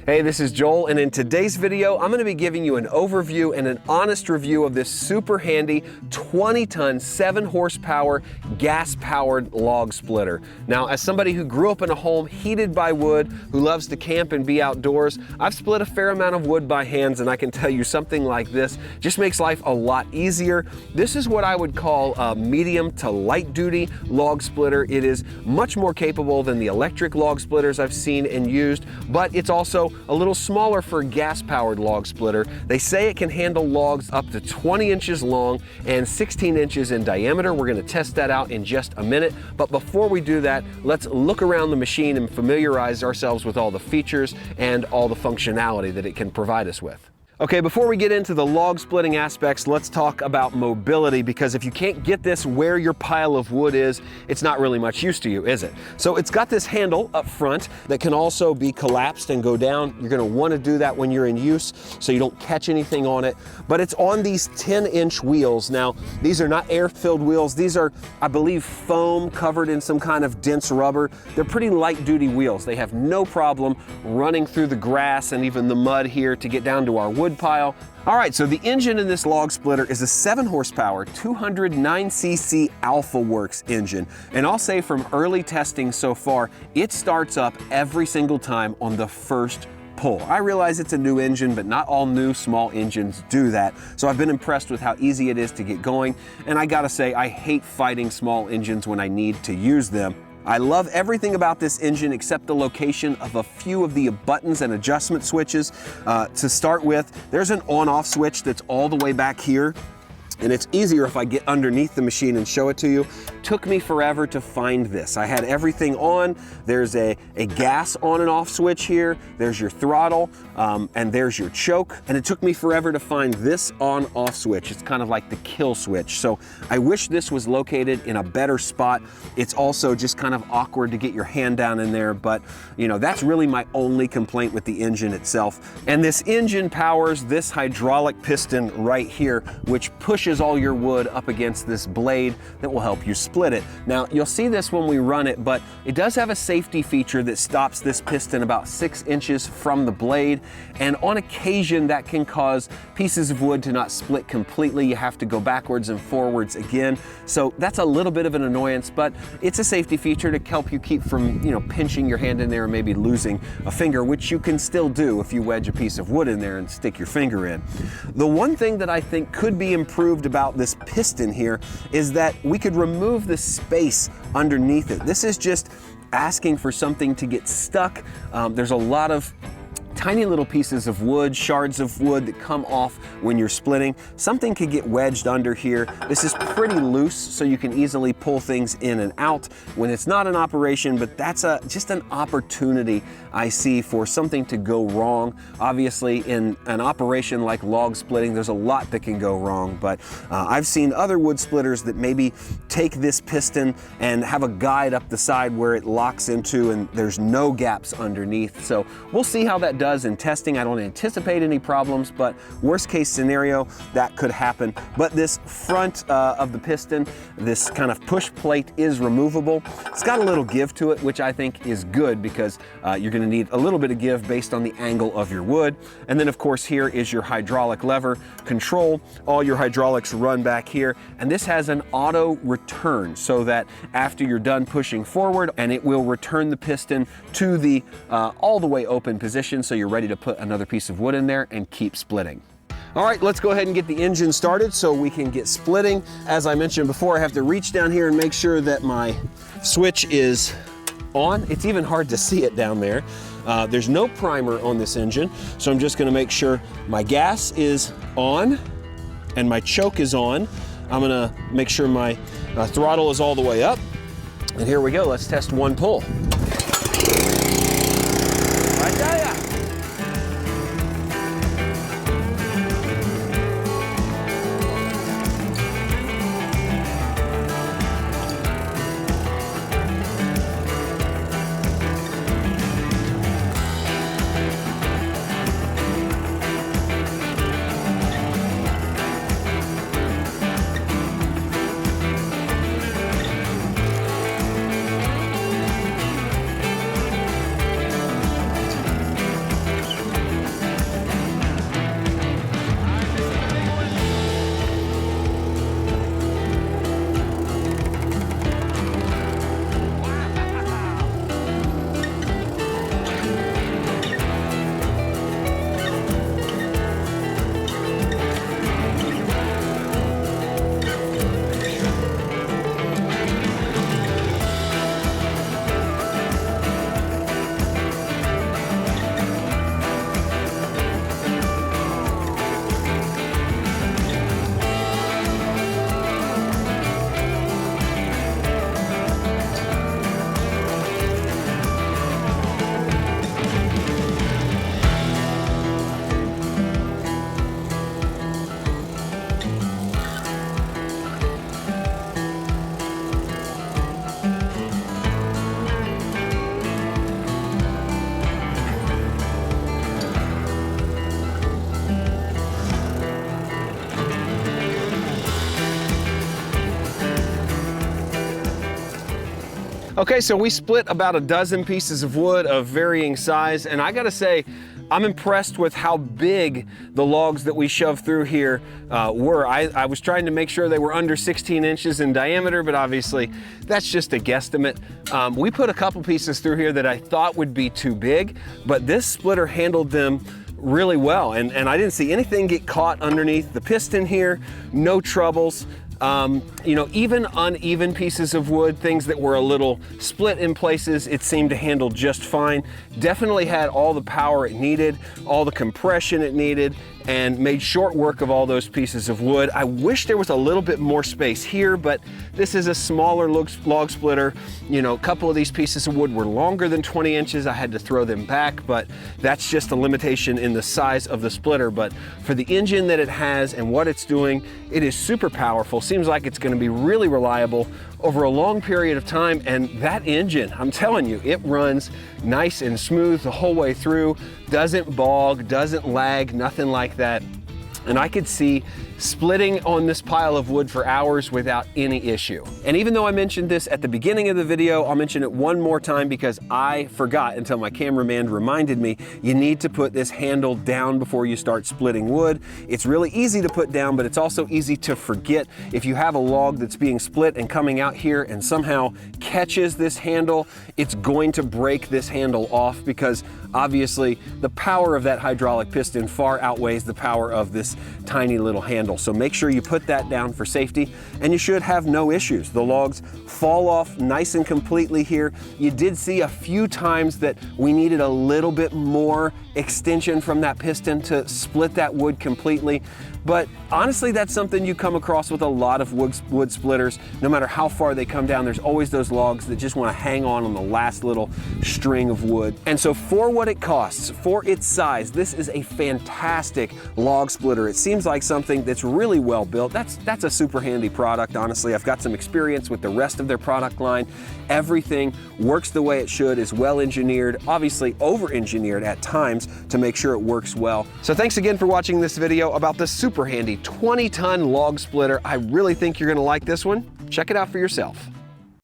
Hey, this is Joel, and in today's video, I'm going to be giving you an overview and an honest review of this super handy 20-ton, 7-horsepower, gas-powered log splitter. Now, as somebody who grew up in a home heated by wood, who loves to camp and be outdoors, I've split a fair amount of wood by hands, and I can tell you something like this just makes life a lot easier. This is what I would call a medium to light-duty log splitter. It is much more capable than the electric log splitters I've seen and used, but it's also a little smaller for a gas-powered log splitter. They say it can handle logs up to 20 inches long and 16 inches in diameter. We're going to test that out in just a minute, but before we do that, let's look around the machine and familiarize ourselves with all the features and all the functionality that it can provide us with. Okay, before we get into the log splitting aspects, let's talk about mobility, because if you can't get this where your pile of wood is, it's not really much use to you, is it? So it's got this handle up front that can also be collapsed and go down. You're gonna wanna do that when you're in use so you don't catch anything on it, but it's on these 10-inch wheels. Now, these are not air-filled wheels. These are, I believe, foam covered in some kind of dense rubber. They're pretty light-duty wheels. They have no problem running through the grass and even the mud here to get down to our wood pile. All right, so the engine in this log splitter is a 7-horsepower, 209cc Alpha Works engine. And I'll say from early testing so far, it starts up every single time on the first pull. I realize it's a new engine, but not all new small engines do that. So I've been impressed with how easy it is to get going. And I gotta say, I hate fighting small engines when I need to use them. I love everything about this engine except the location of a few of the buttons and adjustment switches. To start with, there's an on-off switch that's all the way back here. And it's easier if I get underneath the machine and show it to you. Took me forever to find this. I had everything on. There's a gas on and off switch here. There's your throttle, and there's your choke. And it took me forever to find this on-off switch. It's kind of like the kill switch. So I wish this was located in a better spot. It's also just kind of awkward to get your hand down in there, but you know, that's really my only complaint with the engine itself. And this engine powers this hydraulic piston right here, which pushes all your wood up against this blade that will help you split it. Now, you'll see this when we run it, but it does have a safety feature that stops this piston about 6 inches from the blade, and on occasion that can cause pieces of wood to not split completely. You have to go backwards and forwards again, so that's a little bit of an annoyance, but it's a safety feature to help you keep from, you know, pinching your hand in there and maybe losing a finger, which you can still do if you wedge a piece of wood in there and stick your finger in. The one thing that I think could be improved about this piston here is that we could remove the space underneath it. This is just asking for something to get stuck. There's a lot of tiny little pieces of wood, shards of wood that come off when you're splitting. Something could get wedged under here. This is pretty loose, so you can easily pull things in and out when it's not in operation, but that's just an opportunity I see for something to go wrong. Obviously, in an operation like log splitting, there's a lot that can go wrong, but I've seen other wood splitters that maybe take this piston and have a guide up the side where it locks into and there's no gaps underneath. So we'll see how that does in testing. I don't anticipate any problems, but worst case scenario, that could happen. But this front of the piston, this kind of push plate is removable. It's got a little give to it, which I think is good because you're going to need a little bit of give based on the angle of your wood. And then of course here is your hydraulic lever control. All your hydraulics run back here, and this has an auto return so that after you're done pushing forward, and it will return the piston to the all the way open position, so you're ready to put another piece of wood in there and keep splitting. All right, let's go ahead and get the engine started so we can get splitting. As I mentioned before, I have to reach down here and make sure that my switch is on. It's even hard to see it down there. There's no primer on this engine, so I'm just gonna make sure my gas is on and my choke is on. I'm gonna make sure my throttle is all the way up. And here we go, let's test one pull. Right there. Okay, so we split about a dozen pieces of wood of varying size, and I gotta say, I'm impressed with how big the logs that we shoved through here were. I was trying to make sure they were under 16 inches in diameter, but obviously that's just a guesstimate. We put a couple pieces through here that I thought would be too big, but this splitter handled them really well, and I didn't see anything get caught underneath the piston here, no troubles. You know, even uneven pieces of wood, things that were a little split in places, it seemed to handle just fine. Definitely had all the power it needed, all the compression it needed, and made short work of all those pieces of wood. I wish there was a little bit more space here, but this is a smaller log splitter. You know, a couple of these pieces of wood were longer than 20 inches. I had to throw them back, but that's just a limitation in the size of the splitter. But for the engine that it has and what it's doing, it is super powerful. Seems like it's gonna be really reliable over a long period of time. And that engine, I'm telling you, it runs nice and smooth the whole way through, doesn't bog, doesn't lag, nothing like that. And I could see splitting on this pile of wood for hours without any issue. And even though I mentioned this at the beginning of the video, I'll mention it one more time because I forgot until my cameraman reminded me, you need to put this handle down before you start splitting wood. It's really easy to put down, but it's also easy to forget. If you have a log that's being split and coming out here and somehow catches this handle, it's going to break this handle off because obviously the power of that hydraulic piston far outweighs the power of this tiny little handle. So make sure you put that down for safety and you should have no issues. The logs fall off nice and completely here. You did see a few times that we needed a little bit more extension from that piston to split that wood completely. But honestly, that's something you come across with a lot of wood splitters. No matter how far they come down, there's always those logs that just want to hang on the last little string of wood. And so for what it costs, for its size, this is a fantastic log splitter. It seems like something that's really well built. That's a SuperHandy product, honestly. I've got some experience with the rest of their product line. Everything works the way it should, is well engineered, obviously over-engineered at times to make sure it works well. So thanks again for watching this video about the SuperHandy 20-ton log splitter. I really think you're gonna like this one. Check it out for yourself.